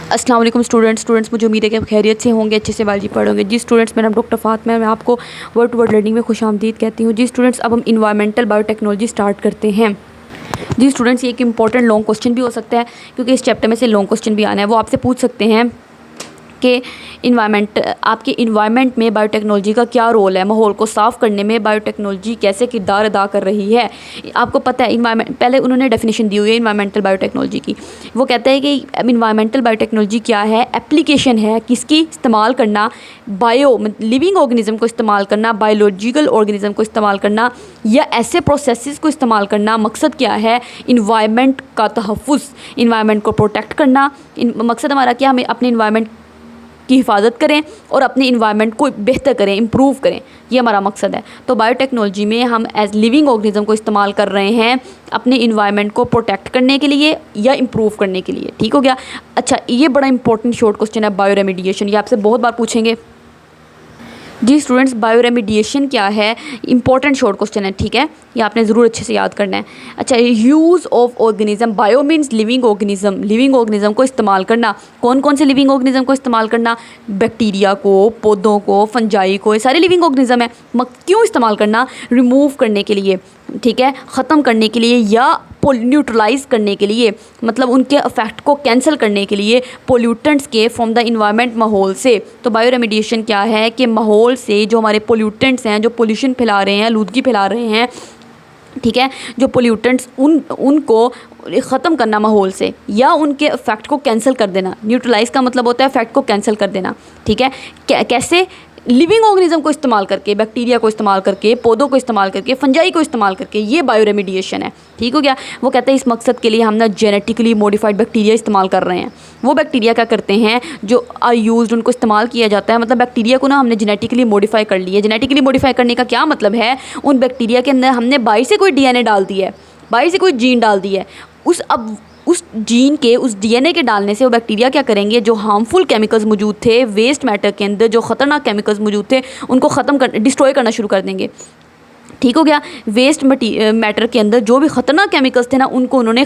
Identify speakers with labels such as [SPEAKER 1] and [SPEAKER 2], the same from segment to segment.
[SPEAKER 1] अस्सलाम वालेकुम स्टूडेंट्स मुझे उम्मीद है कि आप खैरियत से होंगे, अच्छे से बाजी पढ़ोगे। जी स्टूडेंट्स, मेरा नाम डॉक्टर फातिमा है। मैं आपको वर्ड टू वर्ड लर्निंग में खुशामदीद कहती हूँ। जी स्टूडेंट्स, अब हम इन्वायरमेंटल बायोटेक्नोलॉजी स्टार्ट करते हैं। जी स्टूडेंट्स, ये एक इंपॉर्टेंट लॉन्ग क्वेश्चन भी हो सकता है, क्योंकि इस चैप्टर में से लॉन्ग क्वेश्चन भी आना है। वो आपसे पूछ सकते हैं कि आपके इन्वायरमेंट में बायोटेक्नोलॉजी का क्या रोल है, माहौल को साफ़ करने में बायोटेक्नोलॉजी कैसे किरदार अदा कर रही है। आपको पता है पहले उन्होंने डेफिनेशन दी हुई है इन्वायरमेंटल बायोटेक्नोलॉजी की। वो कहते हैं कि इन्वायरमेंटल बायोटेक्नोलॉजी क्या है, एप्लीकेशन है किसकी, इस्तेमाल करना, लिविंग ऑर्गेनिज्म को इस्तेमाल करना, बायोलॉजिकल ऑर्गेनिज्म को इस्तेमाल करना, या ऐसे प्रोसेसेस को इस्तेमाल करना। मकसद क्या है, इन्वायरमेंट का तहफ़्फ़ुज़, इन्वायरमेंट को प्रोटेक्ट करना। मकसद हमारा क्या, हमें अपने इन्वायरमेंट की हिफाजत करें और अपने इन्वायरमेंट को बेहतर करें, इम्प्रूव करें, ये हमारा मकसद है। तो बायोटेक्नोलॉजी में हम एज लिविंग ऑर्गेनिज्म को इस्तेमाल कर रहे हैं अपने इन्वायरमेंट को प्रोटेक्ट करने के लिए या इम्प्रूव करने के लिए। ठीक हो गया। अच्छा, ये बड़ा इंपॉर्टेंट शॉर्ट क्वेश्चन है, बायो रेमिडिएशन। ये आपसे बहुत बार पूछेंगे। जी स्टूडेंट्स, बायो रेमिडिएशन क्या है, इंपॉर्टेंट शॉर्ट क्वेश्चन है। ठीक है, ये आपने ज़रूर अच्छे से याद करना है। अच्छा, use of organism, bio means living organism, living organism को इस्तेमाल करना। कौन कौन से लिविंग ऑर्गेनिज्म को इस्तेमाल करना, बैक्टीरिया को, पौधों को, फंजाई को, ये सारे लिविंग ऑर्गेनिज्म है। क्यों इस्तेमाल करना, रिमूव करने के लिए, ठीक है, ख़त्म करने के लिए या न्यूट्रलाइज करने के लिए, मतलब उनके इफेक्ट को कैंसिल करने के लिए पोल्यूटेंट्स के फ्रॉम द इन्वायरमेंट, माहौल से। तो बायो रेमिडिएशन क्या है कि माहौल से जो हमारे पोल्यूटेंट्स हैं, जो पोल्यूशन फैला रहे हैं, आलूदगी फैला रहे हैं, ठीक है, जो पोल्यूटेंट्स उनको ख़त्म करना माहौल से, या उनके इफेक्ट को कैंसिल कर देना। न्यूट्रलाइज का मतलब होता है इफेक्ट को कैंसिल कर देना। ठीक है, कैसे, लिविंग ऑर्गेनिज्म को इस्तेमाल करके, बैक्टीरिया को इस्तेमाल करके, पौधों को इस्तेमाल करके, फंजाई को इस्तेमाल करके, ये बायो रेमिडिएशन है। ठीक हो गया। वो कहते हैं इस मकसद के लिए हम ना जेनेटिकली मॉडिफाइड बैक्टीरिया इस्तेमाल कर रहे हैं। वो बैक्टीरिया क्या करते हैं जो आर यूज्ड, उनको इस्तेमाल किया जाता है, मतलब बैक्टीरिया को ना हमने जेनेटिकली मॉडिफाई कर लिया। जेनेटिकली मॉडिफाई करने का क्या मतलब है, उन बैक्टीरिया के अंदर हमने बाहर से कोई डीएनए डाल दिया है, बाहर से कोई जीन डाल दिया है। उस जीन के, उस डीएनए के डालने से वो बैक्टीरिया क्या करेंगे, जो हार्मफुल केमिकल्स मौजूद थे वेस्ट मैटर के अंदर, जो ख़तरनाक केमिकल्स मौजूद थे, उनको डिस्ट्रॉय करना शुरू कर देंगे। ठीक हो गया। वेस्ट मैटर के अंदर जो भी ख़तरनाक केमिकल्स थे ना, उनको उन्होंने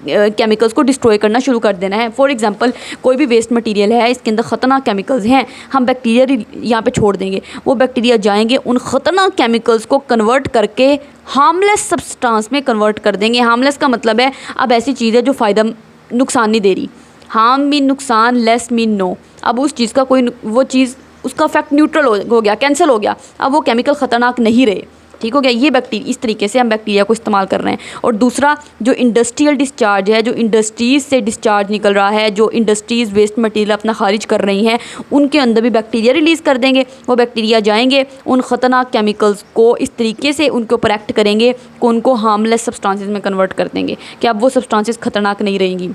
[SPEAKER 1] केमिकल्स को डिस्ट्रॉय करना शुरू कर देना है। फॉर एग्जांपल, कोई भी वेस्ट मटेरियल है, इसके अंदर ख़तरनाक केमिकल्स हैं, हम बैक्टीरिया यहाँ पे छोड़ देंगे। वो बैक्टीरिया जाएंगे, उन ख़तरनाक केमिकल्स को कन्वर्ट करके हार्मलेस सब्सटेंस में कन्वर्ट कर देंगे। हार्मलेस का मतलब है अब ऐसी चीज़ है जो फ़ायदा, नुकसान नहीं दे रही। हार्म मीन नुकसान, लेस मीन नो। अब उस चीज़ का कोई, वो चीज़, उसका इफेक्ट न्यूट्रल हो गया, कैंसिल हो गया, अब वो केमिकल ख़तरनाक नहीं रहे। ठीक हो गया। ये बैक्टीरिया, इस तरीके से हम बैक्टीरिया को इस्तेमाल कर रहे हैं। और दूसरा, जो इंडस्ट्रियल डिस्चार्ज है, जो इंडस्ट्रीज़ से डिस्चार्ज निकल रहा है, जो इंडस्ट्रीज़ वेस्ट मटेरियल अपना खारिज कर रही हैं, उनके अंदर भी बैक्टीरिया रिलीज़ कर देंगे। वो बैक्टीरिया जाएंगे, उन ख़तरनाक केमिकल्स को इस तरीके से उनके ऊपर एक्ट करेंगे कि उनको हार्मलेस सब्सटेंसेस में कन्वर्ट कर देंगे, कि अब वो सब्सटेंसेस ख़तरनाक नहीं रहेंगी।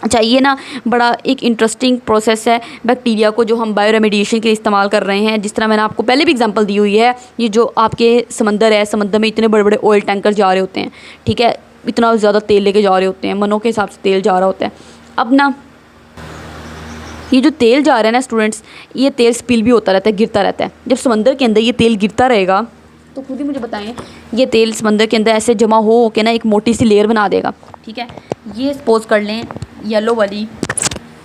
[SPEAKER 1] अच्छा, ये ना बड़ा एक इंटरेस्टिंग प्रोसेस है बैक्टीरिया को, जो हम बायो रेमिडिएशन के लिए इस्तेमाल कर रहे हैं। जिस तरह मैंने आपको पहले भी एग्जांपल दी हुई है, ये जो आपके समंदर है, समंदर में इतने बड़े बड़े ऑयल टैंकर जा रहे होते हैं, ठीक है, इतना ज़्यादा तेल लेके जा रहे होते हैं, मनों के हिसाब से तेल जा रहा होता है। अब ना ये जो तेल जा रहा है ना स्टूडेंट्स, ये तेल स्पिल भी होता रहता है, गिरता रहता है। जब समंदर के अंदर ये तेल गिरता रहेगा तो खुद ही मुझे बताएं, ये तेल समंदर के अंदर ऐसे जमा हो के ना एक मोटी सी लेयर बना देगा। ठीक है, ये सपोज कर लें येलो वाली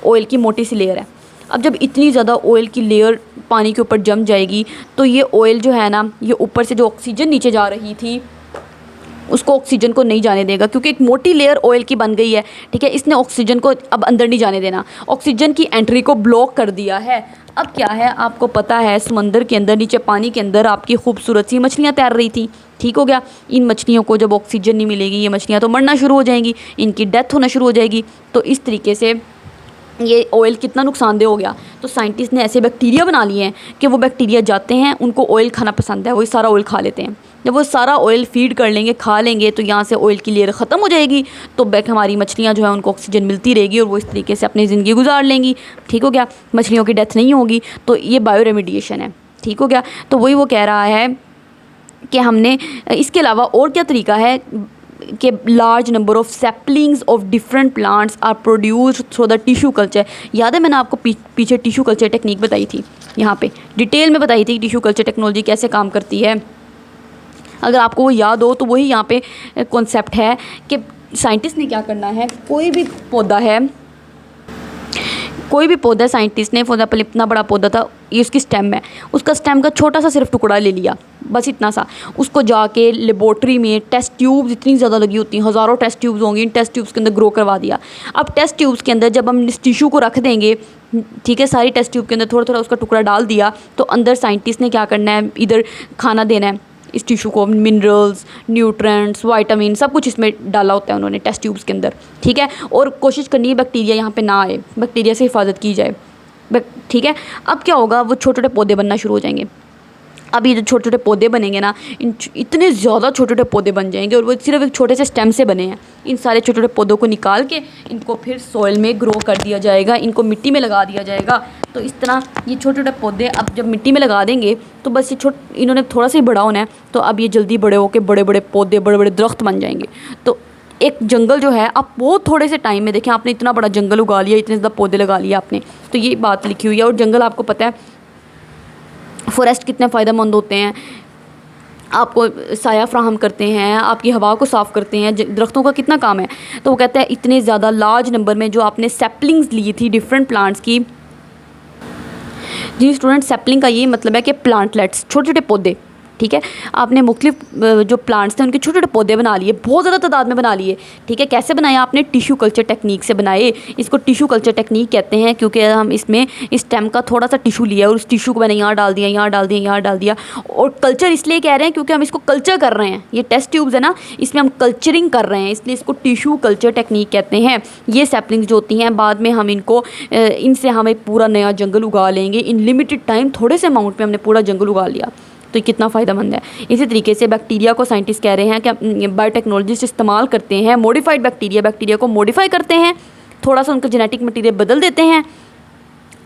[SPEAKER 1] ऑयल की मोटी सी लेयर है। अब जब इतनी ज़्यादा ऑयल की लेयर पानी के ऊपर जम जाएगी, तो ये ऑयल जो है ना, ये ऊपर से जो ऑक्सीजन नीचे जा रही थी, उसको ऑक्सीजन को नहीं जाने देगा, क्योंकि एक मोटी लेयर ऑयल की बन गई है। ठीक है, इसने ऑक्सीजन को अब अंदर नहीं जाने देना, ऑक्सीजन की एंट्री को ब्लॉक कर दिया है। अब क्या है, आपको पता है समंदर के अंदर, नीचे पानी के अंदर आपकी खूबसूरत सी मछलियाँ तैर रही थी। ठीक हो गया। इन मछलियों को जब ऑक्सीजन नहीं मिलेगी, ये मछलियाँ तो मरना शुरू हो जाएंगी, इनकी डेथ होना शुरू हो जाएगी। तो इस तरीके से ये ऑयल कितना नुकसानदेह हो गया। तो साइंटिस्ट ने ऐसे बैक्टीरिया बना लिए हैं कि वो बैक्टीरिया जाते हैं, उनको ऑयल खाना पसंद है, वो सारा ऑयल खा लेते हैं। जब वो सारा ऑयल फीड कर लेंगे, खा लेंगे, तो यहाँ से ऑयल की लेयर ख़त्म हो जाएगी, तो हमारी मछलियाँ जो है उनको ऑक्सीजन मिलती रहेगी और वो इस तरीके से अपनी ज़िंदगी गुजार लेंगी। ठीक हो गया। मछलियों की डेथ नहीं होगी। तो ये बायो रेमिडिएशन है। ठीक हो गया। तो वही वो कह रहा है कि हमने इसके अलावा और क्या तरीका है कि large number of saplings of different plants are produced through the tissue culture. याद है मैंने आपको पीछे टिश्यू कल्चर टेक्निक बताई थी, यहाँ पे डिटेल में बताई थी कि टिश्यू कल्चर टेक्नोलॉजी कैसे काम करती है। अगर आपको वो याद हो तो वही यहाँ पे कॉन्सेप्ट है कि साइंटिस्ट ने क्या करना है, कोई भी पौधा है, कोई भी पौधा साइंटिस्ट ने, फॉर एग्जाम्पल इतना बड़ा पौधा था, ये उसकी स्टेम है, उसका स्टेम का छोटा सा सिर्फ टुकड़ा ले लिया, बस इतना सा, उसको जाके लेबोरेटरी में टेस्ट ट्यूब्स इतनी ज़्यादा लगी होती हैं, हज़ारों टेस्ट ट्यूब्स होंगी, इन टेस्ट ट्यूब्स के अंदर ग्रो करवा दिया। अब टेस्ट ट्यूब्स के अंदर जब हम इस टिश्यू को रख देंगे, ठीक है, सारी टेस्ट ट्यूब के अंदर थोड़ा थोड़ा उसका टुकड़ा डाल दिया, तो अंदर साइंटिस्ट ने क्या करना है, इधर खाना देना है इस टिश्यू को, मिनरल्स, न्यूट्रेंट्स, विटामिन, सब कुछ इसमें डाला होता है उन्होंने टेस्ट ट्यूब्स के अंदर, ठीक है। और कोशिश करनी है बैक्टीरिया यहाँ पे ना आए, बैक्टीरिया से हिफाजत की जाए, ठीक है। अब क्या होगा, वो छोटे छोटे पौधे बनना शुरू हो जाएंगे। अब ये जो छोटे छोटे पौधे बनेंगे ना, इतने ज़्यादा छोटे छोटे पौधे बन जाएंगे, और वो सिर्फ एक छोटे से स्टेम से बने हैं। इन सारे छोटे छोटे पौधों को निकाल के इनको फिर सॉइल में ग्रो कर दिया जाएगा, इनको मिट्टी में लगा दिया जाएगा। तो इस तरह ये छोटे छोटे पौधे अब जब मिट्टी में लगा देंगे तो बस ये इन्होंने थोड़ा सा ही बड़ा होना है, तो अब ये जल्दी बड़े होकर बड़े बड़े पौधे, बड़े बड़े दरख्त बन जाएंगे। तो एक जंगल जो है, आप बहुत थोड़े से टाइम में देखें, आपने इतना बड़ा जंगल उगा लिया, इतने ज़्यादा पौधे लगा लिया आपने, तो ये बात लिखी हुई है। और जंगल आपको पता है फॉरेस्ट कितने फ़ायदेमंद होते हैं, आपको साया फ्राहम करते हैं, आपकी हवा को साफ़ करते हैं, दरख्तों का कितना काम है। तो वो कहते हैं इतने ज़्यादा लार्ज नंबर में जो आपने सैपलिंग्स ली थी डिफरेंट प्लांट्स की। जी स्टूडेंट, सैपलिंग का ये मतलब है कि प्लांटलेट्स, छोटे छोटे पौधे, ठीक है। आपने मुख्तलिफ जो प्लांट्स थे उनके छोटे छोटे पौधे बना लिए, बहुत ज़्यादा तादाद में बना लिए, ठीक है। कैसे बनाए आपने, टिश्यू कल्चर टेक्निक से बनाए। इसको टिश्यू कल्चर टेक्निक कहते हैं क्योंकि हम इसमें इस स्टेम का थोड़ा सा टिश्यू लिया और उस टिश्यू को मैंने यहाँ डाल दिया, यहाँ डाल दिया, यहाँ डाल दिया। और कल्चर इसलिए कह रहे हैं क्योंकि हम इसको कल्चर कर रहे हैं, ये टेस्ट ट्यूब्स है ना, इसमें हम कल्चरिंग कर रहे हैं, इसलिए इसको टिश्यू कल्चर टेक्निक कहते हैं। ये सैपलिंग्स जो होती हैं, बाद में हम इनको इनसे हम एक पूरा नया जंगल उगा लेंगे इन लिमिटेड टाइम, थोड़े से अमाउंट में हमने पूरा जंगल उगा लिया, तो कितना फ़ायदेमंद है। इसी तरीके से बैक्टीरिया को साइंटिस्ट कह रहे हैं कि बायोटेक्नोलॉजिस्ट इस्तेमाल करते हैं मॉडिफाइड बैक्टीरिया को मॉडिफाई करते हैं, थोड़ा सा उनका जेनेटिक मटीरियल बदल देते हैं,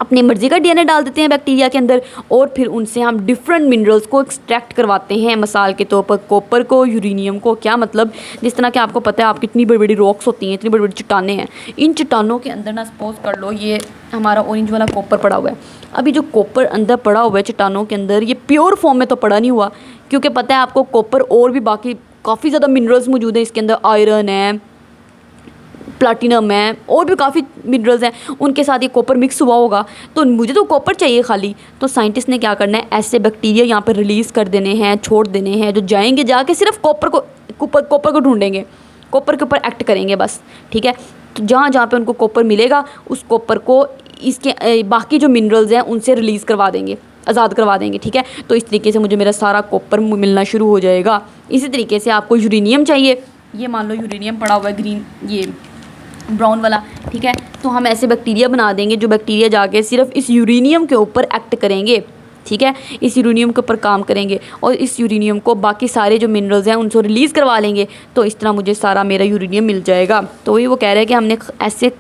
[SPEAKER 1] अपनी मर्ज़ी का डीएनए डाल देते हैं बैक्टीरिया के अंदर, और फिर उनसे हम डिफरेंट मिनरल्स को एक्सट्रैक्ट करवाते हैं। मिसाल के तौर पर कॉपर को, यूरेनियम को। क्या मतलब, जिस तरह कि आपको पता है आप कितनी बड़ी बड़ी रॉक्स होती हैं, इतनी बड़ी बड़ी चट्टानें हैं, इन चट्टानों के अंदर ना सपोज कर लो ये हमारा ऑरेंज वाला कॉपर पड़ा हुआ है। अभी जो कॉपर अंदर पड़ा हुआ है चट्टानों के अंदर, ये प्योर फॉर्म में तो पड़ा नहीं हुआ, क्योंकि पता है आपको कॉपर और भी बाकी काफ़ी ज़्यादा मिनरल्स मौजूद हैं इसके अंदर, आयरन है, प्लाटिनम है, और भी काफ़ी मिनरल्स हैं, उनके साथ ये कॉपर मिक्स हुआ होगा। तो मुझे तो कॉपर चाहिए खाली, तो साइंटिस्ट ने क्या करना है, ऐसे बैक्टीरिया यहाँ पर रिलीज़ कर देने हैं, छोड़ देने हैं, जो जाएंगे जाके सिर्फ कॉपर को ढूंढेंगे, कॉपर के ऊपर एक्ट करेंगे बस, ठीक है। तो जहाँ जहाँ पे उनको कॉपर मिलेगा, उस कॉपर को इसके बाकी जो मिनरल्स हैं उनसे रिलीज़ करवा देंगे, आज़ाद करवा देंगे, ठीक है। तो इस तरीके से मुझे मेरा सारा कॉपर मिलना शुरू हो जाएगा। इसी तरीके से आपको यूरेनियम चाहिए, ये मान लो यूरेनियम पड़ा हुआ है ग्रीन, ये ब्राउन वाला, ठीक है। तो हम ऐसे बैक्टीरिया बना देंगे जो बैक्टीरिया जाके सिर्फ इस यूरेनियम के ऊपर एक्ट करेंगे, ठीक है, इस यूरेनियम के ऊपर काम करेंगे, और इस यूरेनियम को बाकी सारे जो मिनरल्स हैं उनसे रिलीज़ करवा लेंगे। तो इस तरह मुझे सारा मेरा यूरेनियम मिल जाएगा। तो वही वो कह रहे हैं कि हमने ऐसे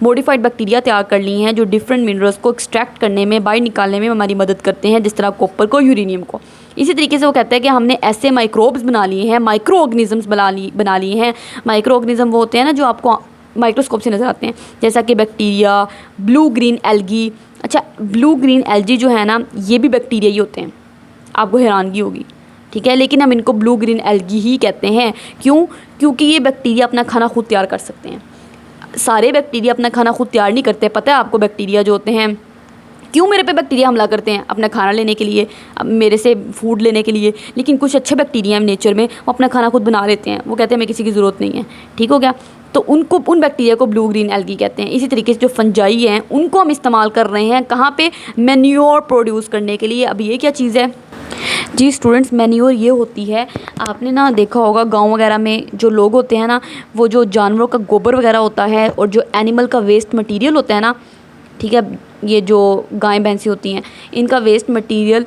[SPEAKER 1] मॉडिफाइड बैक्टीरिया तैयार कर ली हैं जो डिफरेंट मिनरल्स को एक्सट्रैक्ट करने में, बाहर निकालने में हमारी मदद करते हैं, जिस तरह कॉपर को, यूरेनियम को। इसी तरीके से वो कहते हैं कि हमने ऐसे माइक्रोब्स बना लिए हैं, माइक्रो ऑर्गेनिजम्स बना लिए हैं। माइक्रो ऑर्गेनिज्म वो होते हैं ना जो आपको माइक्रोस्कोप से नज़र आते हैं, जैसा कि बैक्टीरिया, ब्लू ग्रीन एल्गी। अच्छा, ब्लू ग्रीन एल्गी जो है ना, ये भी बैक्टीरिया ही होते हैं, आपको हैरानगी होगी, ठीक है, लेकिन हम इनको ब्लू ग्रीन एल्गी ही कहते हैं। क्यों? क्योंकि ये बैक्टीरिया अपना खाना खुद तैयार कर सकते हैं। सारे बैक्टीरिया अपना खाना खुद तैयार नहीं करते, पता है आपको। बैक्टीरिया जो होते हैं, क्यों मेरे पे बैक्टीरिया हमला करते हैं? अपना खाना लेने के लिए, मेरे से फूड लेने के लिए। लेकिन कुछ अच्छे बैक्टीरिया हैं नेचर में, वो अपना खाना खुद बना लेते हैं, वो कहते हैं हमें किसी की ज़रूरत नहीं है, ठीक हो गया। तो उन बैक्टीरिया को ब्लू ग्रीन एल्गी कहते हैं। इसी तरीके से जो फंजाई हैं उनको हम इस्तेमाल कर रहे हैं कहाँ पे, मैन्योर प्रोड्यूस करने के लिए। अब ये क्या चीज़ है जी स्टूडेंट्स, मैन्योर ये होती है, आपने ना देखा होगा गांव वगैरह में जो लोग होते हैं ना, वो जो जानवरों का गोबर वगैरह होता है और जो एनिमल का वेस्ट मटेरियल होता है ना, ठीक है, ये जो गाय भैंसी होती हैं, इनका वेस्ट मटेरियल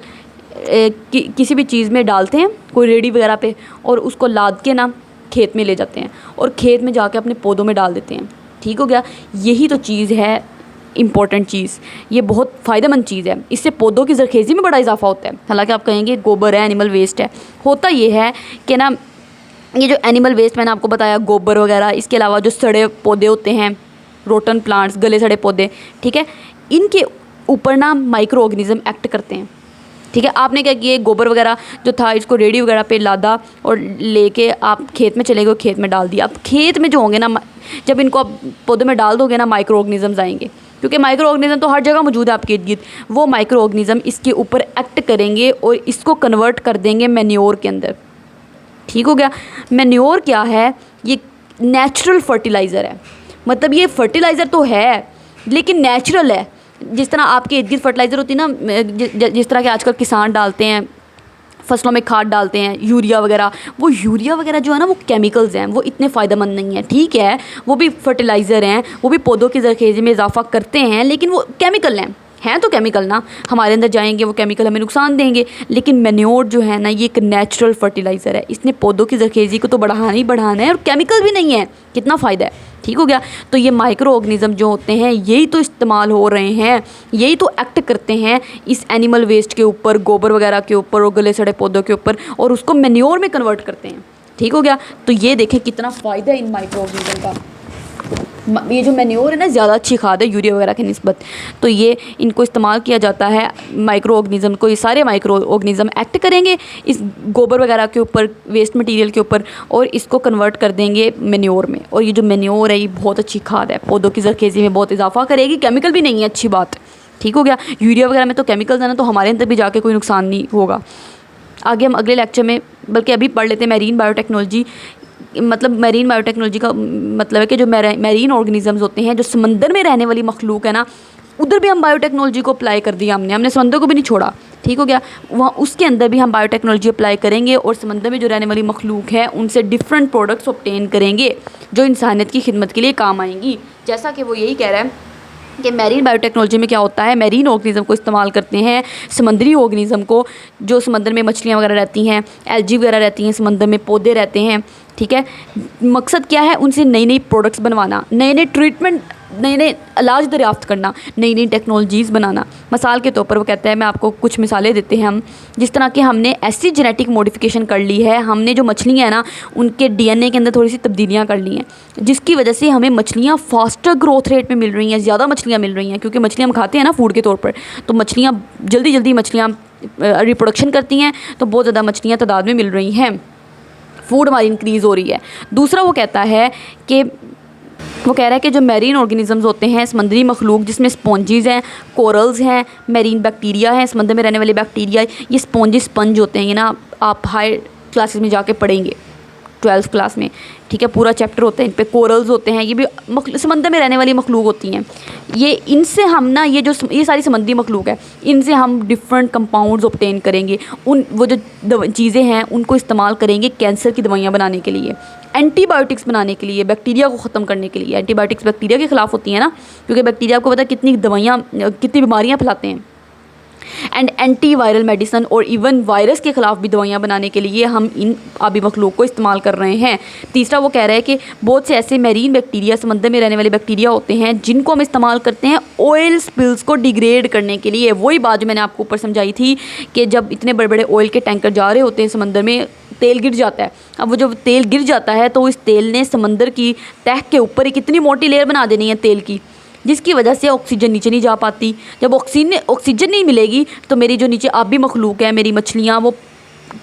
[SPEAKER 1] किसी भी चीज़ में डालते हैं, कोई रेडी वगैरह पे, और उसको लाद के ना खेत में ले जाते हैं और खेत में जाके अपने पौधों में डाल देते हैं, ठीक हो गया। यही तो चीज़ है इम्पॉर्टेंट चीज़, ये बहुत फ़ायदेमंद चीज़ है, इससे पौधों की ज़रखेज़ी में बड़ा इजाफा होता है। हालांकि आप कहेंगे गोबर है, एनिमल वेस्ट है, होता ये है कि ना, ये जो एनिमल वेस्ट मैंने आपको बताया, गोबर वगैरह, इसके अलावा जो सड़े पौधे होते हैं, रोटन प्लांट्स, गले सड़े पौधे, ठीक है, इनके ऊपर ना माइक्रो ऑर्गेनिज्म एक्ट करते हैं, ठीक है। आपने क्या किया, गोबर वगैरह जो था इसको रेडी वगैरह पे लादा और लेके आप खेत में चले गए, खेत में डाल दिया। अब खेत में जो होंगे ना, जब इनको आप पौधे में डाल दोगे ना, माइक्रो ऑर्गेनिजम्स आएंगे, क्योंकि माइक्रो ऑर्गेनिज्म तो हर जगह मौजूद है आपके इर्द गिर्द। वो माइक्रो ऑर्गेनिज्म इसके ऊपर एक्ट करेंगे और इसको कन्वर्ट कर देंगे मैन्योर के अंदर। ठीक हो गया। मैन्योर क्या है? ये नेचुरल फर्टिलाइज़र है, मतलब ये फर्टिलाइज़र तो है लेकिन नेचुरल है। जिस तरह आपके इर्द गिर्द फर्टिलाइज़र होती है ना, जिस तरह के आजकल किसान डालते हैं, फसलों में खाद डालते हैं, यूरिया वगैरह, वो यूरिया वगैरह जो है ना वो केमिकल्स हैं, वो इतने फ़ायदेमंद नहीं है। ठीक है, वो भी फर्टिलाइज़र हैं, वो भी पौधों की ज़रख़ेज़ी में इजाफा करते हैं, लेकिन वो केमिकल हैं तो केमिकल ना, हमारे अंदर जाएंगे वो केमिकल हमें नुकसान देंगे। लेकिन मैन्योर जो है ना ये एक नेचुरल फर्टिलाइज़र है, इसने पौधों की ज़रख़ेज़ी को तो बढ़ाना ही बढ़ाना है और केमिकल भी नहीं है। कितना फ़ायदा है। ठीक हो गया। तो ये माइक्रो ऑर्गेनिज्म जो होते हैं यही तो इस्तेमाल हो रहे हैं, यही तो एक्ट करते हैं इस एनिमल वेस्ट के ऊपर, गोबर वगैरह के ऊपर और गले सड़े पौधों के ऊपर, और उसको मैन्योर में कन्वर्ट करते हैं। ठीक हो गया। तो ये देखें कितना फ़ायदा है इन माइक्रो ऑर्गेनिज्म का। ये जो मैन्योर है ना ज़्यादा अच्छी खाद है यूरिया वगैरह की निस्बत, तो ये इनको इस्तेमाल किया जाता है माइक्रो ऑर्गेनिज्म को। ये सारे माइक्रो ऑर्गेनिज्म एक्ट करेंगे इस गोबर वगैरह के ऊपर, वेस्ट मटेरियल के ऊपर, और इसको कन्वर्ट कर देंगे मैन्योर में। और ये जो मैन्योर है ये बहुत अच्छी खाद है, पौधों की ज़रख़ेज़ी में बहुत इजाफा करेगी, केमिकल भी नहीं है, अच्छी बात। ठीक हो गया। यूरिया वगैरह में तो केमिकल्स है ना, तो हमारे अंदर भी जाके कोई नुकसान नहीं होगा। आगे हम अगले लेक्चर में, बल्कि अभी पढ़ लेते हैं मैरीन बायोटेक्नोलॉजी। मतलब मैरीन बायोटेक्नोलॉजी का मतलब है कि जो मैरीन ऑर्गेनिजम्स होते हैं, जो समंदर में रहने वाली मखलूक है ना, उधर भी हम बायोटेक्नोलॉजी को अप्लाई कर दिया हमने समंदर को भी नहीं छोड़ा। ठीक हो गया। वहाँ उसके अंदर भी हम बायोटेक्नोलॉजी अप्लाई करेंगे और समंदर में जो रहने वाली मखलूक है उनसे डिफरेंट प्रोडक्ट्स ऑब्टेन करेंगे जो इंसानियत की खिदमत के लिए काम आएंगी। जैसा कि वो यही कह रहा है कि मैरीन बायोटेक्नोलॉजी में क्या होता है, मैरीन ऑर्गेनिज्म को इस्तेमाल करते हैं, समंदरी ऑर्गेनिज्म को, जो समंदर में मछलियाँ वगैरह रहती हैं, एल्जी वगैरह रहती हैं, समंदर में पौधे रहते हैं। ठीक है। मकसद क्या है? उनसे नई नई प्रोडक्ट्स बनवाना, नए नए ट्रीटमेंट, नए नए इलाज दरियाफ्त करना, नई नई टेक्नोलॉजीज़ बनाना। मिसाल के तौर पर वो कहता है, मैं आपको कुछ मिसालें देते हैं हम, जिस तरह कि हमने ऐसी जेनेटिक मॉडिफिकेशन कर ली है, हमने जो मछलियाँ हैं ना उनके डीएनए के अंदर थोड़ी सी तब्दीलियाँ कर ली हैं, जिसकी वजह से हमें मछलियाँ फास्टर ग्रोथ रेट में मिल रही हैं, ज़्यादा मछलियाँ मिल रही हैं, क्योंकि मछलियाँ हम खाते हैं ना फूड के तौर पर, तो मछलियाँ जल्दी मछलियाँ रिप्रोडक्शन करती हैं, तो बहुत ज़्यादा मछलियाँ तादाद में मिल रही हैं, फूड हमारी इंक्रीज़ हो रही है। दूसरा वो कहता है कि वो कह रहा है कि जो मैरीन ऑर्गेनिजम्स होते हैं, समंदरी मखलूक, जिसमें स्पॉन्जीज़ हैं, कोरल्स हैं, मैरीन बैक्टीरिया हैं, समंदर में रहने वाले बैक्टीरिया, ये स्पंज होते हैं। ये ना आप हाई क्लासेस में जाके पढ़ेंगे, 12th क्लास में। ठीक है, पूरा चैप्टर होता है इन पे। कोरल्स होते हैं, ये भी समंदर में रहने वाली मखलूक होती हैं। ये इनसे हम ना ये सारी समंदरी मखलूक है, इनसे हम डिफरेंट कंपाउंड्स ऑब्टेन करेंगे। वो जो चीज़ें हैं उनको इस्तेमाल करेंगे कैंसर की दवाइयाँ बनाने के लिए, एंटीबायोटिक्स बनाने के लिए, बैक्टीरिया को ख़त्म करने के लिए। एंटीबायोटिक्स बैक्टीरिया के ख़िलाफ़ होती हैं ना, क्योंकि बैक्टीरिया आपको पता है कितनी बीमारियाँ फैलाते हैं। एंड एंटी वायरल मेडिसन और इवन वायरस के ख़िलाफ़ भी दवाइयाँ बनाने के लिए हम इन आबी मखलूक को इस्तेमाल कर रहे हैं। तीसरा वो कह रहा है कि बहुत से ऐसे मैरीन बैक्टीरिया, समंदर में रहने वाले बैक्टीरिया होते हैं, जिनको हम इस्तेमाल करते हैं ऑयल स्पिल्स को डिग्रेड करने के लिए। वही बात जो मैंने आपको ऊपर समझाई थी कि जब इतने बड़े बड़े ऑयल के टैंकर जा रहे होते हैं समंदर में, तेल गिर जाता है। अब वो जब तेल गिर जाता है तो इस तेल ने समंदर की तह के ऊपर एक इतनी मोटी लेयर बना देनी है तेल की, जिसकी वजह से ऑक्सीजन नीचे नहीं जा पाती। जब ऑक्सीजन नहीं मिलेगी तो मेरी जो नीचे आबी मखलूक है, मेरी मछलियाँ, वो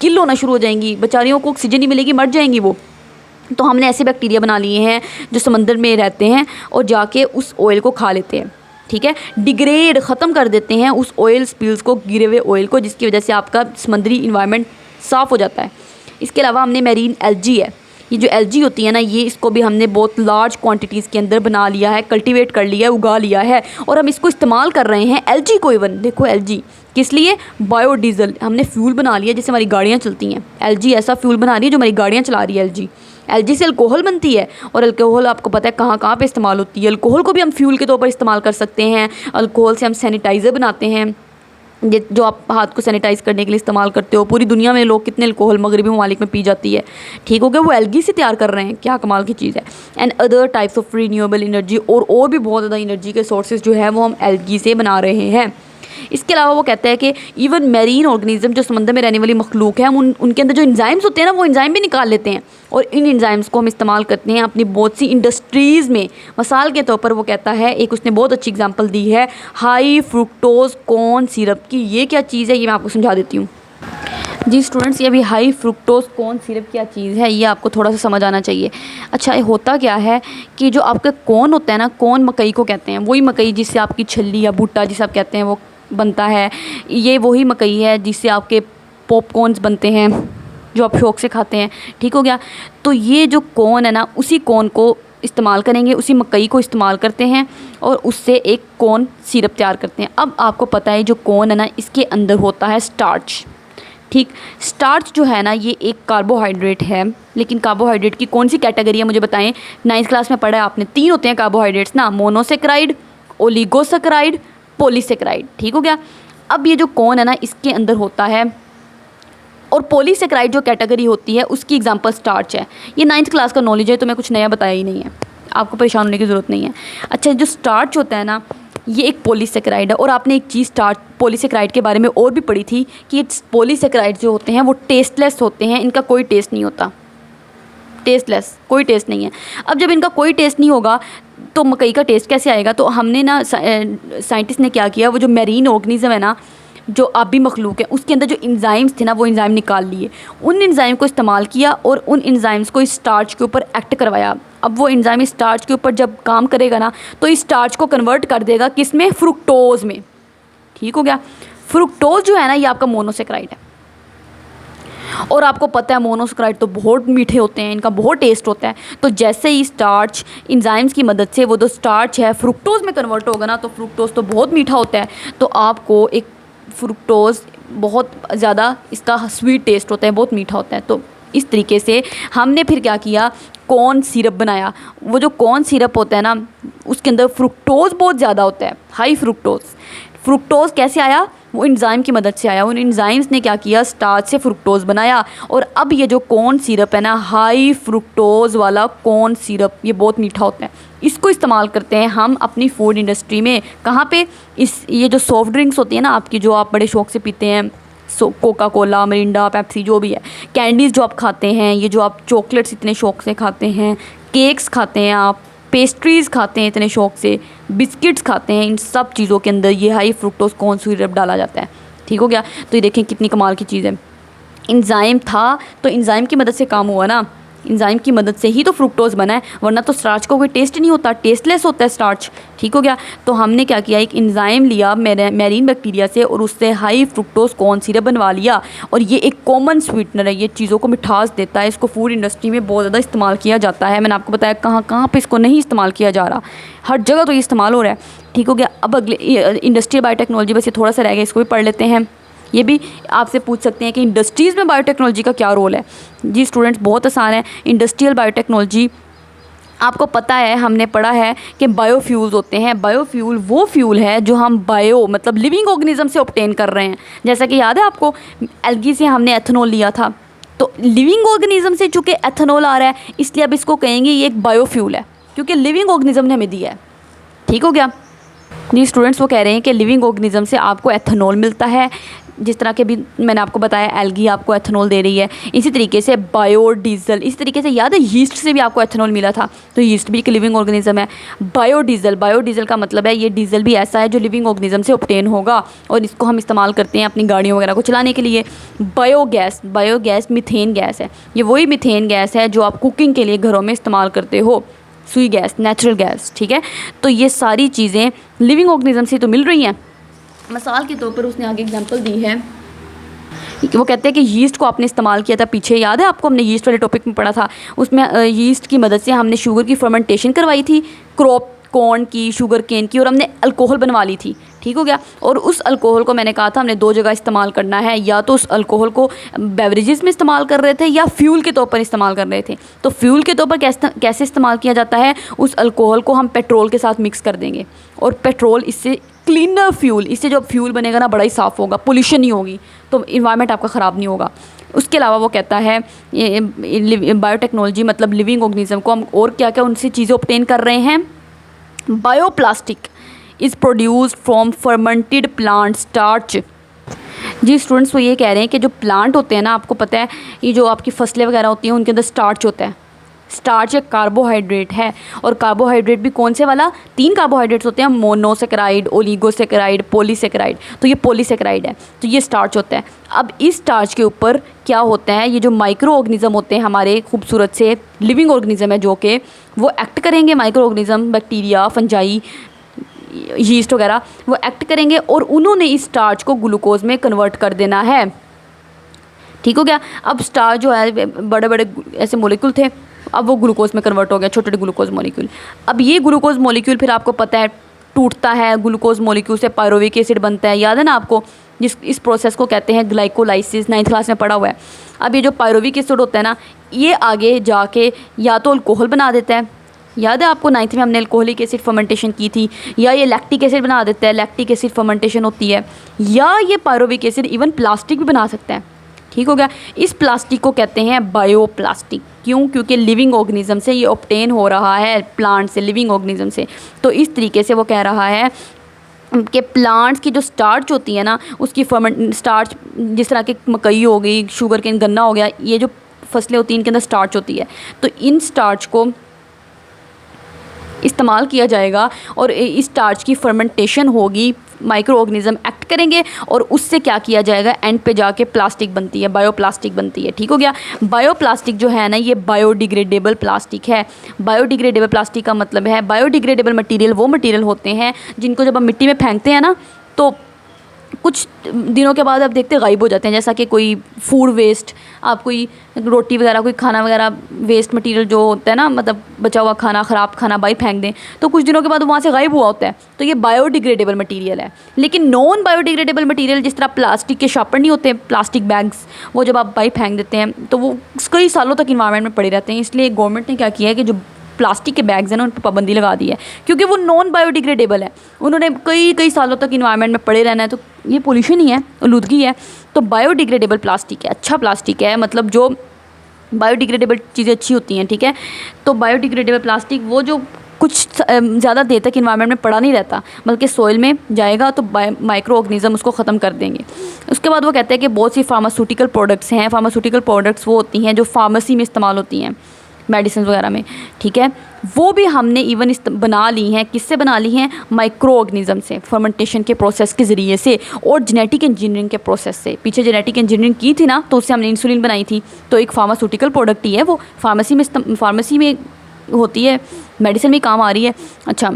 [SPEAKER 1] किल होना शुरू हो जाएंगी, बेचारियों को ऑक्सीजन नहीं मिलेगी, मर जाएंगी वो। तो हमने ऐसे बैक्टीरिया बना लिए हैं जो समंदर में रहते हैं और जाके उस ऑयल को खा लेते हैं। ठीक है, डिग्रेड, ख़त्म कर देते हैं उस ऑयल स्पिल्स को, गिरे हुए ऑयल को, जिसकी वजह से आपका समंदरी इन्वायरमेंट साफ़ हो जाता है। इसके अलावा हमने मैरीन एल्जी है, ये जो एल्जी होती है ना, ये इसको भी हमने बहुत लार्ज क्वांटिटीज़ के अंदर बना लिया है, कल्टीवेट कर लिया है, उगा लिया है, और हम इसको इस्तेमाल कर रहे हैं एल्जी को। इवन देखो एल्जी किस लिए, बायोडीज़ल हमने फ्यूल बना लिया, जिससे हमारी गाड़ियाँ चलती हैं। एल्जी ऐसा फ्यूल बना रही है जो हमारी गाड़ियाँ चला रही है। एल्जी से अल्कोहल बनती है, और अल्कोहल आपको पता है कहाँ कहाँ पे इस्तेमाल होती है। अल्कोहल को भी हम फ्यूल के तौर पर इस्तेमाल कर सकते हैं। अल्कोहल से हम सैनिटाइज़र बनाते हैं, जो आप हाथ को सैनिटाइज़ करने के लिए इस्तेमाल करते हो। पूरी दुनिया में लोग कितने अल्कोहल मगरबी ममालिक में पी जाती है। ठीक हो गया, वो एल्गी से तैयार कर रहे हैं, क्या कमाल की चीज़ है। And other types of renewable energy, और भी बहुत ज़्यादा एनर्जी के सोर्सेज जो है वो हम एल्गी से बना रहे हैं। इसके अलावा वो कहता है कि इवन मैरीन ऑर्गेनिज्म, जो समंदर में रहने वाली मखलूक है, हम उनके अंदर जो एंजाइम्स होते हैं ना, वो एंजाइम भी निकाल लेते हैं, और इन एंजाइम्स को हम इस्तेमाल करते हैं अपनी बहुत सी इंडस्ट्रीज़ में। मिसाल के तौर पर वो कहता है, एक उसने बहुत अच्छी एग्जांपल दी है हाई फ्रुक्टोज कॉर्न सिरप की। ये क्या चीज़ है, ये मैं आपको समझा देती हूँ। जी स्टूडेंट्स, ये अभी हाई फ्रुक्टोज कॉर्न सिरप क्या चीज़ है ये आपको थोड़ा सा समझ आना चाहिए। अच्छा, ये होता क्या है कि जो आपका कॉर्न होता है ना, कॉर्न मकई को कहते हैं, वही मकई जिससे आपकी छल्ली या भुट्टा जिसे आप कहते हैं वो बनता है। ये वही मकई है जिससे आपके पॉपकॉर्न्स बनते हैं जो आप शौक़ से खाते हैं। ठीक हो गया। तो ये जो कॉर्न है ना, उसी कॉर्न को इस्तेमाल करेंगे, उसी मकई को इस्तेमाल करते हैं और उससे एक कॉर्न सिरप तैयार करते हैं। अब आपको पता है जो कॉर्न है ना, इसके अंदर होता है स्टार्च। ठीक, स्टार्च जो है ना ये एक कार्बोहाइड्रेट है, लेकिन कार्बोहाइड्रेट की कौन सी कैटेगरी है मुझे बताएं। 9th क्लास में पढ़ा है आपने, 3 होते हैं कार्बोहाइड्रेट्स ना, मोनोसेक्राइड, ओलिगोसेक्राइड, पॉलीसेक्राइड। ठीक हो गया। अब ये जो कॉर्न है ना इसके अंदर होता है, और पॉलीसेक्राइड जो कैटेगरी होती है उसकी एग्जांपल स्टार्च है। ये 9th क्लास का नॉलेज है तो मैं कुछ नया बताया ही नहीं है, आपको परेशान होने की ज़रूरत नहीं है। अच्छा, जो स्टार्च होता है ना ये एक पॉलीसेक्राइड है। और आपने एक चीज़ स्टार्च पॉलीसेक्राइड के बारे में और भी पढ़ी थी कि पॉलीसेक्राइड जो होते हैं वो टेस्टलेस होते हैं, इनका कोई टेस्ट नहीं होता, टेस्टलेस, कोई टेस्ट नहीं है। अब जब इनका कोई टेस्ट नहीं होगा तो मकई का टेस्ट कैसे आएगा। तो हमने ना साइंटिस्ट ने क्या किया, वो जो मैरीन ऑर्गेनिज्म है ना, जो आबी मखलूक है, उसके अंदर जो इंजाइम्स थे ना वो इंजाइम निकाल लिए, उन इंजाइम को इस्तेमाल किया और उन इंजाइम्स को इस स्टार्च के ऊपर एक्ट करवाया। अब वो इंजाइम इस स्टार्च के ऊपर जब काम करेगा ना तो इस स्टार्च को कन्वर्ट कर देगा किस में, फ्रुक्टोज में। ठीक हो गया। फ्रुक्टोज जो है ना ये आपका मोनोसेक्राइड है, और आपको पता है मोनोसेक्राइड तो बहुत मीठे होते हैं, इनका बहुत टेस्ट होता है। तो जैसे ही स्टार्च इंजाइम्स की मदद से वो जो स्टार्च है फ्रुक्टोज में कन्वर्ट होगा ना, तो फ्रुक्टोज तो बहुत मीठा होता है, तो आपको एक फ्रुक्टोज बहुत ज़्यादा इसका स्वीट टेस्ट होता है, बहुत मीठा होता है। तो इस तरीके से हमने फिर क्या किया, कॉर्न सिरप बनाया। वो जो कॉर्न सिरप होता है ना उसके अंदर फ्रुक्टोज बहुत ज़्यादा होता है, हाई फ्रुक्टोज। फ्रुक्टोज कैसे आया, वो एंजाइम की मदद से आया। उन एंजाइम्स ने क्या किया, स्टार्च से फ्रुक्टोज बनाया। और अब ये जो कॉर्न सिरप है ना, हाई फ्रुक्टोज वाला कॉर्न सिरप, ये बहुत मीठा होता है। इसको इस्तेमाल करते हैं हम अपनी फूड इंडस्ट्री में। कहाँ पे, ये जो सॉफ्ट ड्रिंक्स होती है ना आपकी, जो आप बड़े शौक़ से पीते हैं, कोका कोला, मिरिंडा, पेप्सी, जो भी है, कैंडीज़ जो आप खाते हैं, ये जो आप चॉकलेट्स इतने शौक़ से खाते हैं, केक्स खाते हैं आप, पेस्ट्रीज़ खाते हैं इतने शौक़ से, बिस्किट्स खाते हैं, इन सब चीज़ों के अंदर ये हाई फ्रुक्टोज कॉर्न सिरप डाला जाता है। ठीक हो गया। तो ये देखें कितनी कमाल की चीज़ है। इंजाइम था तो इंजाइम की मदद से काम हुआ ना, इंजाइम की मदद से ही तो फ्रुक्टोज बना है, वरना तो स्टार्च का कोई टेस्ट नहीं होता, टेस्टलेस होता है स्टार्च। ठीक हो गया। तो हमने क्या किया, एक इंजाइम लिया मैरीन बैक्टीरिया से और उससे हाई फ्रुक्टोज कॉर्न सिरप बनवा लिया। और ये एक कॉमन स्वीटनर है, ये चीज़ों को मिठास देता है, इसको फूड इंडस्ट्री में बहुत ज़्यादा इस्तेमाल किया जाता है। मैंने आपको बताया कहाँ कहाँ पर इसको नहीं इस्तेमाल किया जा रहा, हर जगह तो ये इस्तेमाल हो रहा है। ठीक हो गया। अब अगले इंडस्ट्रियल बायोटेक्नोलॉजी, बस ये थोड़ा सा रह गया, इसको भी पढ़ लेते हैं। ये भी आपसे पूछ सकते हैं कि इंडस्ट्रीज़ में बायोटेक्नोलॉजी का क्या रोल है। जी स्टूडेंट्स, बहुत आसान है। इंडस्ट्रियल बायोटेक्नोलॉजी, आपको पता है, हमने पढ़ा है कि बायोफ्यूल्स होते हैं। बायोफ्यूल वो फ्यूल है जो हम बायो मतलब लिविंग ऑर्गेनिज्म से ऑब्टेन कर रहे हैं। जैसा कि याद है आपको, एल्गी से हमने एथेनॉल लिया था, तो लिविंग ऑर्गेनिज्म से चूँकि एथेनॉल आ रहा है इसलिए अब इसको कहेंगे ये एक बायोफ्यूल है, क्योंकि लिविंग ऑर्गेनिज्म ने हमें दिया है। ठीक हो गया। जी स्टूडेंट्स, वो कह रहे हैं कि लिविंग ऑर्गेनिज्म से आपको एथेनॉल मिलता है, जिस तरह के भी मैंने आपको बताया एल्गी आपको एथेनॉल दे रही है। इसी तरीके से बायोडीज़ल, इसी तरीके से याद है यीस्ट से भी आपको एथेनॉल मिला था, तो यीस्ट भी एक लिविंग ऑर्गेनिज्म है। बायोडीज़ल, बायोडीज़ल का मतलब है ये डीजल भी ऐसा है जो लिविंग ऑर्गेनिज्म से ऑब्टेन होगा और इसको हम इस्तेमाल करते हैं अपनी गाड़ियों वगैरह को चलाने के लिए। बायोगैस, बायोगैस मीथेन गैस है, ये वही मीथेन गैस है जो आप कुकिंग के लिए घरों में इस्तेमाल करते हो, सुई गैस, नेचुरल गैस। ठीक है। तो ये सारी चीज़ें लिविंग ऑर्गेनिज्म से तो मिल रही हैं। मिसाल के तौर पर उसने आगे एग्जांपल दी है, वो कहते हैं कि यीस्ट को आपने इस्तेमाल किया था पीछे, याद है आपको, हमने यीस्ट वाले टॉपिक में पढ़ा था। उसमें यीस्ट की मदद से हमने शुगर की फर्मेंटेशन करवाई थी, क्रॉप कॉर्न की, शुगर केन की, और हमने अल्कोहल बनवा ली थी। ठीक हो गया। और उस अल्कोहल को मैंने कहा था हमने 2 जगह इस्तेमाल करना है, या तो उस अल्कोहल को बेवरेजेस में इस्तेमाल कर रहे थे या फ्यूल के तौर पर इस्तेमाल कर रहे थे। तो फ्यूल के तौर पर कैसे इस्तेमाल किया जाता है, उस अल्कोहल को हम पेट्रोल के साथ मिक्स कर देंगे, और पेट्रोल इससे क्लीनर फ्यूल, इससे जो फ्यूल बनेगा ना बड़ा ही साफ़ होगा, पोल्यूशन नहीं होगी, तो इन्वायरमेंट आपका ख़राब नहीं होगा। उसके अलावा वो कहता है बायोटेक्नोलॉजी मतलब लिविंग ऑर्गेनिज्म को हम और क्या क्या उनसे चीज़ें ऑब्टेन कर रहे हैं। Bioplastic is produced from fermented plant starch. जी स्टूडेंट्स, वो ये कह रहे हैं कि जो प्लांट होते हैं ना, आपको पता है ये जो आपकी फसलें वगैरह होती हैं उनके अंदर स्टार्च होता है। स्टार्च एक कार्बोहाइड्रेट है, और कार्बोहाइड्रेट भी कौन से वाला, 3 कार्बोहाइड्रेट्स होते हैं, मोनोसेकेराइड, ओलिगोसेकेराइड, पॉलीसेकेराइड। तो ये पॉलीसेकेराइड है, तो ये स्टार्च होता है। अब इस स्टार्च के ऊपर क्या होता है, ये जो माइक्रो ऑर्गेनिज्म होते हैं हमारे खूबसूरत से लिविंग ऑर्गेनिज्म है, जो कि वो एक्ट करेंगे, micro organism, bacteria, fungi, yeast वगैरह, वो एक्ट करेंगे और उन्होंने इस स्टार्च को ग्लूकोज में कन्वर्ट कर देना है। ठीक हो गया। अब स्टार्च जो है बड़े बड़े ऐसे मॉलिक्यूल थे, अब वो ग्लूकोज में कन्वर्ट हो गया, छोटे छोटे ग्लूकोज मॉलिक्यूल। अब ये ग्लूकोज मॉलिक्यूल फिर आपको पता है टूटता है, ग्लूकोज मॉलिक्यूल से पायरुविक एसिड बनता है, याद है ना आपको, इस प्रोसेस को कहते हैं ग्लाइकोलाइसिस, 9th क्लास में पढ़ा हुआ है। अब ये जो पायरुविक एसिड होता है ना, ये आगे जाके या तो अल्कोहल बना देता है, याद है आपको 9th में हमने अल्कोहलिक एसिड फर्मेंटेशन की थी, या ये लैक्टिक एसिड बना देता है, लैक्टिक एसिड फर्मेंटेशन होती है, या ये पायरुविक एसिड इवन प्लास्टिक भी बना सकता है। ठीक हो गया। इस प्लास्टिक को कहते हैं बायोप्लास्टिक। क्यों? क्योंकि लिविंग ऑर्गेनिज्म से ये ऑब्टेन हो रहा है, प्लांट से, लिविंग ऑर्गेनिज्म से। तो इस तरीके से वो कह रहा है कि प्लांट्स की जो स्टार्च होती है ना, उसकी फर्मेंट स्टार्च, जिस तरह की मकई हो गई, शुगर केन, गन्ना हो गया, ये जो फसलें होती हैं इनके अंदर स्टार्च होती है, तो इन स्टार्च को इस्तेमाल किया जाएगा और इस स्टार्च की फर्मेंटेशन होगी, माइक्रो ऑर्गेनिज्म एक्ट करेंगे और उससे क्या किया जाएगा, एंड पे जाके प्लास्टिक बनती है, बायोप्लास्टिक बनती है। ठीक हो गया। बायोप्लास्टिक जो है ना, ये बायोडिग्रेडेबल प्लास्टिक है। बायोडिग्रेडेबल प्लास्टिक का मतलब है, बायोडिग्रेडेबल मटेरियल वो मटेरियल होते हैं जिनको जब हम मिट्टी में फेंकते हैं ना, तो कुछ दिनों के बाद आप देखते गायब हो जाते हैं। जैसा कि कोई फूड वेस्ट, आप कोई रोटी वगैरह, कोई खाना वगैरह वेस्ट मटेरियल जो होता है ना, मतलब बचा हुआ खाना, ख़राब खाना बाई फेंक दें, तो कुछ दिनों के बाद वहाँ से गायब हुआ होता है। तो ये बायोडिग्रेडेबल मटेरियल है। लेकिन नॉन बायोडिग्रेडेबल मटेरियल, जिस तरह प्लास्टिक के शापर नहीं होते, प्लास्टिक बैग्स, वो जब आप बाई फेंक देते हैं तो वो कई सालों तक इन्वायरमेंट में पड़े रहते हैं। इसलिए गवर्नमेंट ने क्या किया है कि जो प्लास्टिक के बैग्स हैं ना, उन पर पाबंदी लगा दी है, क्योंकि वो नॉन बायोडिग्रेडेबल है। उन्होंने कई सालों तक इन्वायरमेंट में पड़े रहना है, तो ये पोल्यूशन ही है, आलूदगी है। तो बायोडिग्रेडेबल प्लास्टिक है, अच्छा प्लास्टिक है, मतलब जो बायोडिग्रेडेबल चीज़ें अच्छी होती हैं। ठीक है। तो बायोडिग्रेडेबल प्लास्टिक वो जो कुछ ज़्यादा देर तक इन्वायरमेंट में पड़ा नहीं रहता, बल्कि सॉइल में जाएगा तो माइक्रो ऑर्गेनिज्म उसको ख़त्म कर देंगे। उसके बाद वो कहते हैं कि बहुत सी फार्मास्यूटिकल प्रोडक्ट्स हैं। फार्मास्यूटिकल प्रोडक्ट्स वो होती हैं जो फार्मेसी में इस्तेमाल होती हैं, मेडिसिन वगैरह में। ठीक है। वो भी हमने इवन बना ली हैं। किससे बना ली हैं? माइक्रो ऑर्गेनिज्म से, फर्मेंटेशन के प्रोसेस के ज़रिए से और जेनेटिक इंजीनियरिंग के प्रोसेस से। पीछे जेनेटिक इंजीनियरिंग की थी ना, तो उससे हमने इंसुलिन बनाई थी, तो एक फार्मास्यूटिकल प्रोडक्ट ही है वो, फार्मेसी में होती है, मेडिसिन में काम आ रही है। अच्छा,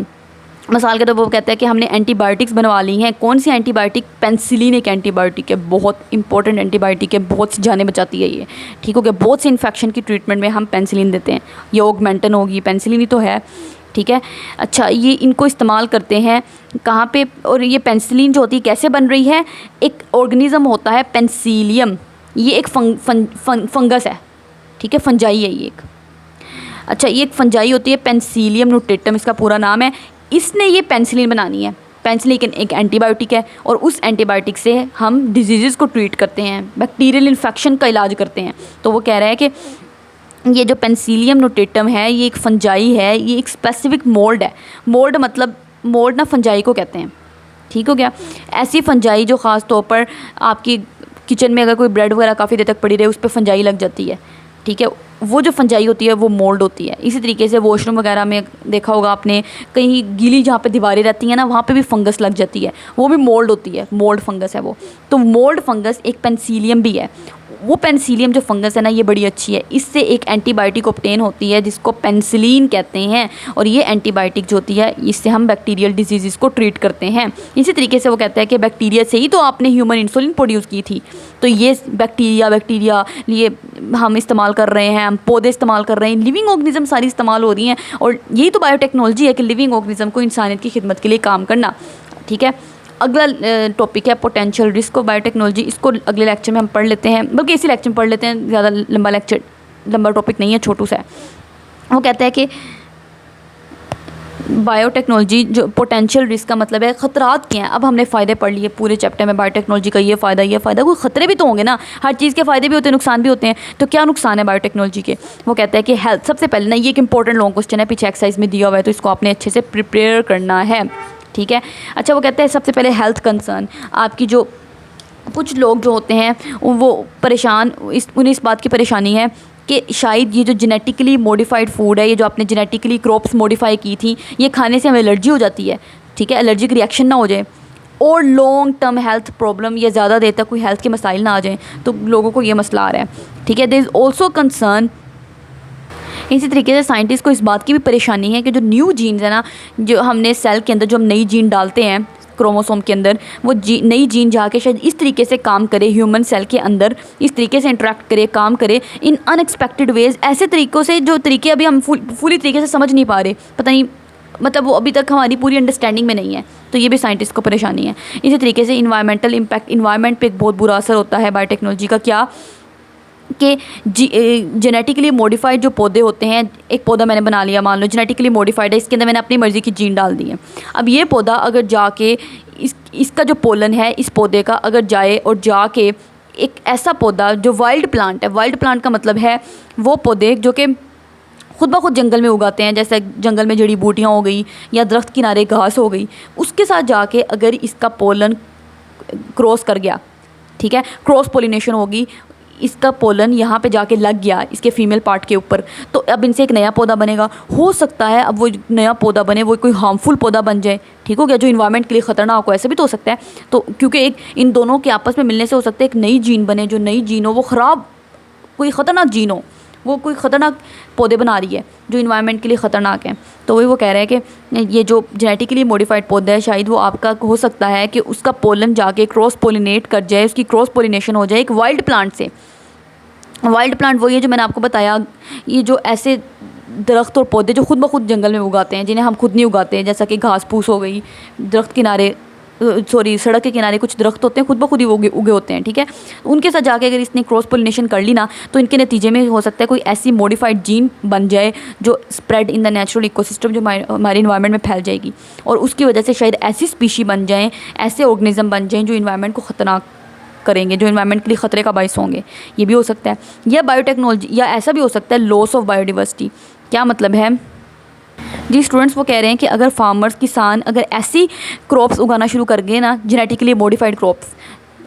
[SPEAKER 1] मिसाल के तौर पर वो कहते हैं कि हमने एंटीबायोटिक्स बनवा ली हैं। कौन सी एंटीबायोटिक? पेनिसिलिन एक एंटीबायोटिक है, बहुत इंपॉर्टेंट एंटीबायोटिक है, बहुत सी जानें बचाती है ये। ठीक हो गया। बहुत से इन्फेक्शन की ट्रीटमेंट में हम पेनिसिलिन देते हैं। ये ऑगमेंटन होगी, पेनिसिलिन ही तो है। ठीक है। अच्छा, ये इनको इस्तेमाल करते हैं कहाँ पे? और ये पेनिसिलिन जो होती है कैसे बन रही है? एक ऑर्गेनिज्म होता है पेनिसिलियम, ये एक फंगस है। ठीक है, फंजाई है ये एक। अच्छा, ये एक फंजाई होती है, पेनिसिलियम नोटेटम इसका पूरा नाम है। इसने ये पेनिसिलिन बनानी है। पेनिसिलिन एक एंटीबायोटिक है और उस एंटीबायोटिक से हम डिजीज़ को ट्रीट करते हैं, बैक्टीरियल इन्फेक्शन का इलाज करते हैं। तो वो कह रहा है कि ये जो पेनिसिलियम नोटेटम है, ये एक फंजाई है, ये एक स्पेसिफिक मोल्ड है। मोल्ड मतलब, मोल्ड ना फंजाई को कहते हैं। ठीक हो गया। ऐसी फंजाई जो ख़ास तौर पर आपकी किचन में अगर कोई ब्रेड वगैरह काफ़ी देर तक पड़ी रहे, उस पर फंजाई लग जाती है। ठीक है, वो जो फंजाई होती है वो मोल्ड होती है। इसी तरीके से वॉशरूम वगैरह में देखा होगा आपने, कहीं गीली जहाँ पे दीवारें रहती हैं ना, वहाँ पे भी फंगस लग जाती है, वो भी मोल्ड होती है, मोल्ड फंगस है वो। तो मोल्ड फंगस एक पेनिसिलियम भी है। वो पेनिसिलियम जो फंगस है ना, ये बड़ी अच्छी है। इससे एक एंटीबायोटिक ऑब्टेन होती है जिसको पेनिसिलिन कहते हैं, और ये एंटीबायोटिक जो होती है इससे हम बैक्टीरियल डिजीज़ को ट्रीट करते हैं। इसी तरीके से वो कहता है कि बैक्टीरिया से ही तो आपने ह्यूमन इंसुलिन प्रोड्यूस की थी, तो ये बैक्टीरिया लिए हम इस्तेमाल कर रहे हैं, हम पौधे इस्तेमाल कर रहे हैं, लिविंग ऑर्गेनिज्म सारी इस्तेमाल हो रही हैं। और यही तो बायोटेक्नोलॉजी है कि लिविंग ऑर्गेनिज्म को इंसानियत की खिदमत के लिए काम करना। ठीक है। अगला टॉपिक है पोटेंशियल रिस्क ऑफ बायोटेक्नोलॉजी। इसको अगले लेक्चर में हम पढ़ लेते हैं, बल्कि इसी लेक्चर में पढ़ लेते हैं, ज़्यादा लंबा टॉपिक नहीं है, छोटू सा है। वो कहता है कि बायोटेक्नोलॉजी जो पोटेंशियल रिस्क का मतलब है ख़तरात क्या हैं। अब हमने फ़ायदे पढ़ लिए पूरे चैप्टर में, बायोटेक्नोलॉजी का ये फ़ायदा, कोई ख़तरे भी तो होंगे ना, हर चीज़ के फ़ायदे भी होते हैं, नुकसान भी होते हैं। तो क्या नुकसान है बायोटेक्नोलॉजी के? वो कहता है कि हेल्थ। सबसे पहले ना, ये एक इंपॉर्टेंट लॉन्ग क्वेश्चन है, पीछे एक्सरसाइज में दिया हुआ है, तो इसको आपने अच्छे से प्रिपेयर करना है। ठीक है। अच्छा, वो कहते हैं सबसे पहले हेल्थ कंसर्न। आपकी जो कुछ लोग जो होते हैं वो परेशान, उन्हें इस बात की परेशानी है कि शायद ये जो जेनेटिकली मॉडिफाइड फूड है, ये जो आपने जेनेटिकली क्रॉप्स मॉडिफाई की थी, ये खाने से हमें एलर्जी हो जाती है, ठीक है, एलर्जिक रिएक्शन ना हो जाए और लॉन्ग टर्म हेल्थ प्रॉब्लम या ज़्यादा देर तक कोई हेल्थ के मसाइल ना आ जाएँ, तो लोगों को ये मसला आ रहा है, ठीक है। देयर इज़ ऑल्सो कंसर्न, इसी तरीके से साइंटिस्ट को इस बात की भी परेशानी है कि जो न्यू जीन्स है ना, जो हमने सेल के अंदर जो हम नई जीन डालते हैं क्रोमोसोम के अंदर, वो नई जीन जाके शायद इस तरीके से काम करे ह्यूमन सेल के अंदर, इस तरीके से इंटरेक्ट करे, काम करे इन अनएक्सपेक्टेड वेज, ऐसे तरीक़ों से जो तरीके अभी हम फुली तरीके से समझ नहीं पा रहे, पता नहीं, मतलब वो अभी तक हमारी पूरी अंडरस्टैंडिंग में नहीं है। तो ये भी साइंटिस्ट को परेशानी है। इसी तरीके से इन्वायरमेंटल इम्पैक्ट, इन्वायरमेंट पे एक बहुत बुरा असर होता है बायोटेक्नोलॉजी का। क्या कि जेनेटिकली मॉडिफाइड जो पौधे होते हैं, एक पौधा मैंने बना लिया, मान लो जेनेटिकली मॉडिफाइड है, इसके अंदर मैंने अपनी मर्ज़ी की जीन डाल दी है। अब ये पौधा अगर जाके इसका जो पोलन है इस पौधे का अगर जाए और जाके एक ऐसा पौधा जो वाइल्ड प्लांट है, वाइल्ड प्लांट का मतलब है वो पौधे जो कि खुद ब खुद जंगल में उगाते हैं, जैसे जंगल में जड़ी बूटियाँ हो गई या दरख्त किनारे घास हो गई, उसके साथ जाके अगर इसका पोलन क्रॉस कर गया, ठीक है, क्रॉस पोलिनेशन होगी, इसका पोलन यहाँ पे जाके लग गया इसके फीमेल पार्ट के ऊपर, तो अब इनसे एक नया पौधा बनेगा। हो सकता है अब वो नया पौधा बने वो कोई हार्मफुल पौधा बन जाए, ठीक हो गया, जो इन्वायरमेंट के लिए ख़तरनाक हो, ऐसा भी तो हो सकता है। तो क्योंकि एक इन दोनों के आपस में मिलने से हो सकता है एक नई जीन बने, जो नई जीन हो वो ख़राब, कोई ख़तरनाक जीन हो, वो कोई ख़तरनाक पौधे बना रही है जो इन्वायरमेंट के लिए ख़तरनाक है। तो वही वो कह रहे हैं कि ये जो जेनेटिकली मॉडिफाइड पौधा है शायद वो आपका हो सकता है कि उसका पोलन जाके क्रॉस पोलिनेट कर जाए, उसकी क्रॉस पोलिनेशन हो जाए एक वाइल्ड प्लांट से। वाइल्ड प्लांट वही है जो मैंने आपको बताया, ये जो ऐसे दरख्त और पौधे जो खुद ब खुद जंगल में उगाते हैं, जिन्हें हम खुद नहीं उगाते हैं, जैसा कि घास फूस हो गई, दरख्त किनारे सड़क के किनारे कुछ दरख्त होते हैं खुद ब खुद ही उगे होते हैं, ठीक है, उनके साथ जाके अगर इसने क्रॉस पोलिनेशन कर ली ना, तो इनके नतीजे में हो सकता है कोई ऐसी मॉडिफाइड जीन बन जाए जो spread in the natural ecosystem, जो हमारे इन्वायरमेंट में फैल जाएगी, और उसकी वजह से शायद ऐसी स्पीशी बन जाएँ, ऐसे ऑर्गेनिज्म बन जाएँ जो इन्वायरमेंट को ख़तरनाक करेंगे, जो इन्वायरमेंट के लिए ख़तरे का बायस होंगे। ये भी हो सकता है। या बायोटेक्नोलॉजी, या ऐसा भी हो सकता है लॉस ऑफ बायोडाइवर्सिटी। क्या मतलब है जी स्टूडेंट्स, वो कह रहे हैं कि अगर फार्मर्स, किसान अगर ऐसी क्रॉप्स उगाना शुरू कर गए ना, जेनेटिकली मॉडिफाइड क्रॉप्स,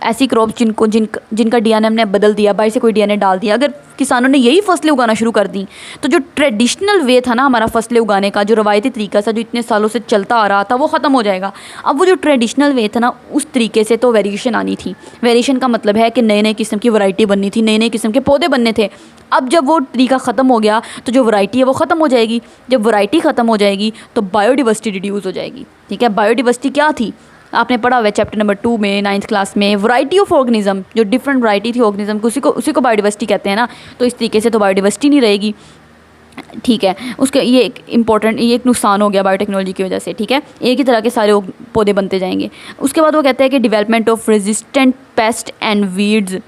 [SPEAKER 1] ऐसी क्रॉप्स जिनका डीएनए हमने बदल दिया, बाहर से कोई डीएनए डाल दिया, अगर किसानों ने यही फसलें उगाना शुरू कर दी, तो जो ट्रेडिशनल वे था ना हमारा फसलें उगाने का, जो रवायती तरीका था जो इतने सालों से चलता आ रहा था, वो ख़त्म हो जाएगा। अब वो जो ट्रेडिशनल वे था ना, उस तरीके से तो वेरिएशन आनी थी। वेरिएशन का मतलब है कि नए नए किस्म की वैरायटी बननी थी, नए नए किस्म के पौधे बनने थे। अब जब वो तरीका ख़त्म हो गया तो जो वैरायटी है वो ख़त्म हो जाएगी। जब वैरायटी ख़त्म हो जाएगी तो बायोडाइवर्सिटी रिड्यूस हो जाएगी, ठीक है। बायोडाइवर्सिटी क्या थी, आपने पढ़ा हुआ है चैप्टर नंबर 2 में 9th क्लास में, वैरायटी ऑफ ऑर्गेनिज्म, जो डिफरेंट वैरायटी थी ऑर्गेनिज्म की, उसी को बायोडाइवर्सिटी कहते हैं ना। तो इस तरीके से तो बायोडाइवर्सिटी नहीं रहेगी, ठीक है। उसके ये एक इम्पॉर्टेंट, ये एक नुकसान हो गया बायोटेक्नोलॉजी की वजह से, ठीक है। एक ही तरह के सारे पौधे बनते जाएंगे। उसके बाद वो कहते हैं कि development of resistant pest and weeds.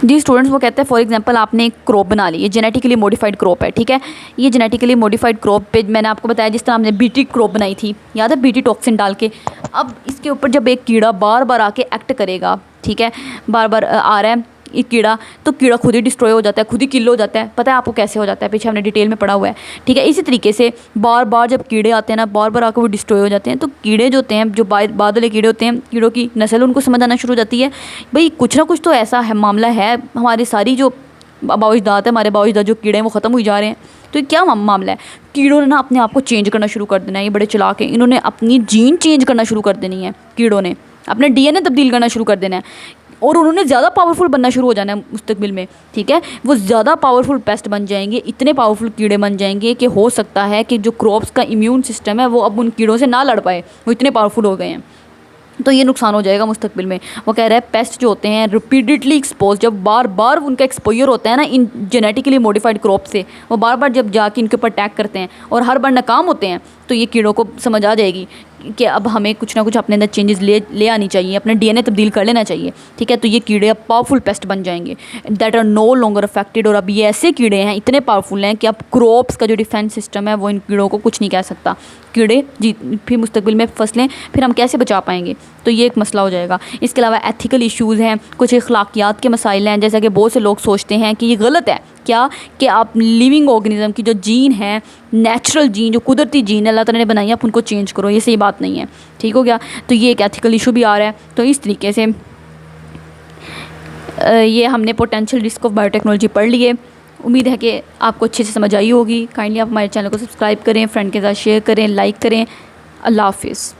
[SPEAKER 1] जी स्टूडेंट्स, वो कहते हैं फॉर एग्जांपल आपने एक क्रॉप बना ली, ये जेनेटिकली मॉडिफाइड क्रॉप है, ठीक है। ये जेनेटिकली मॉडिफाइड क्रॉप पे मैंने आपको बताया जिस तरह हमने बीटी क्रॉप बनाई थी, याद है, बीटी टॉक्सिन डाल के। अब इसके ऊपर जब एक कीड़ा बार बार आके एक्ट करेगा, ठीक है, बार बार आ रहा है एक कीड़ा, तो कीड़ा खुद ही डिस्ट्रॉय हो जाता है, खुद ही किल हो जाता है। पता है आपको कैसे हो जाता है, पीछे हमने डिटेल में पढ़ा हुआ है, ठीक है। इसी तरीके से बार बार जब कीड़े आते हैं ना, बार बार आकर वो डिस्ट्रॉय हो जाते हैं। तो कीड़े जो होते हैं, जो बादल कीड़े होते हैं, कीड़ों की नस्ल उनको समझ आना शुरू हो जाती है, भाई कुछ ना कुछ तो ऐसा है, मामला है, हमारी सारी जो बाविजदात है, हमारे बाविजदात जो कीड़े हैं वो ख़त्म हो जा रहे हैं। तो ये क्या मामला है, कीड़ों ने ना अपने आप को चेंज करना शुरू कर देना है। ये बड़े चालाक हैं, इन्होंने अपनी जीन चेंज करना शुरू कर देनी है, कीड़ों ने अपने डीएनए तब्दील करना शुरू कर देना है, और उन्होंने ज़्यादा पावरफुल बनना शुरू हो जाना है मुस्तकबिल में, ठीक है। वो ज़्यादा पावरफुल पेस्ट बन जाएंगे, इतने पावरफुल कीड़े बन जाएंगे कि हो सकता है कि जो क्रॉप्स का इम्यून सिस्टम है वो अब उन कीड़ों से ना लड़ पाए, वो इतने पावरफुल हो गए हैं। तो ये नुकसान हो जाएगा मुस्तकबिल में। वो कह रहा है पेस्ट जो होते हैं रिपीटेडली एक्सपोज, जब बार बार उनका एक्सपोजर होता है ना इन जेनेटिकली मॉडिफाइड क्रॉप से, वो बार बार जब जाके इनके ऊपर अटैक करते हैं और हर बार नाकाम होते हैं, तो ये कीड़ों को समझ आ जाएगी कि अब हमें कुछ ना कुछ अपने अंदर चेंजेस ले आनी चाहिए, अपने डीएनए तब्दील कर लेना चाहिए, ठीक है। तो ये कीड़े अब पावरफुल पेस्ट बन जाएंगे that are no longer affected. और अब ये ऐसे कीड़े हैं, इतने पावरफुल हैं कि अब क्रॉप्स का जो डिफेंस सिस्टम है वो इन कीड़ों को कुछ नहीं कह सकता। कीड़े जी फिर मुस्तकबिल में फसलें फिर हम कैसे बचा पाएंगे, तो ये एक मसला हो जाएगा। इसके अलावा एथिकल इश्यूज़ हैं, कुछ अखलाकियात के मसाइल हैं, जैसा कि बहुत से लोग सोचते हैं कि ये गलत है क्या कि आप लिविंग ऑर्गेनिज्म की जो जीन है, नेचुरल जीन, जो कुदरती जीन अल्लाह ताला ने बनाई है, आप उनको चेंज करो, ये सही बात नहीं है, ठीक हो गया। तो ये एक एथिकल इशू भी आ रहा है। तो इस तरीके से ये हमने पोटेंशियल रिस्क ऑफ बायोटेक्नोलॉजी पढ़ लिए। उम्मीद है कि आपको अच्छे से समझ आई होगी। काइंडली आप हमारे चैनल को सब्सक्राइब करें, फ्रेंड के साथ शेयर करें, लाइक करें। अल्लाह हाफिज़।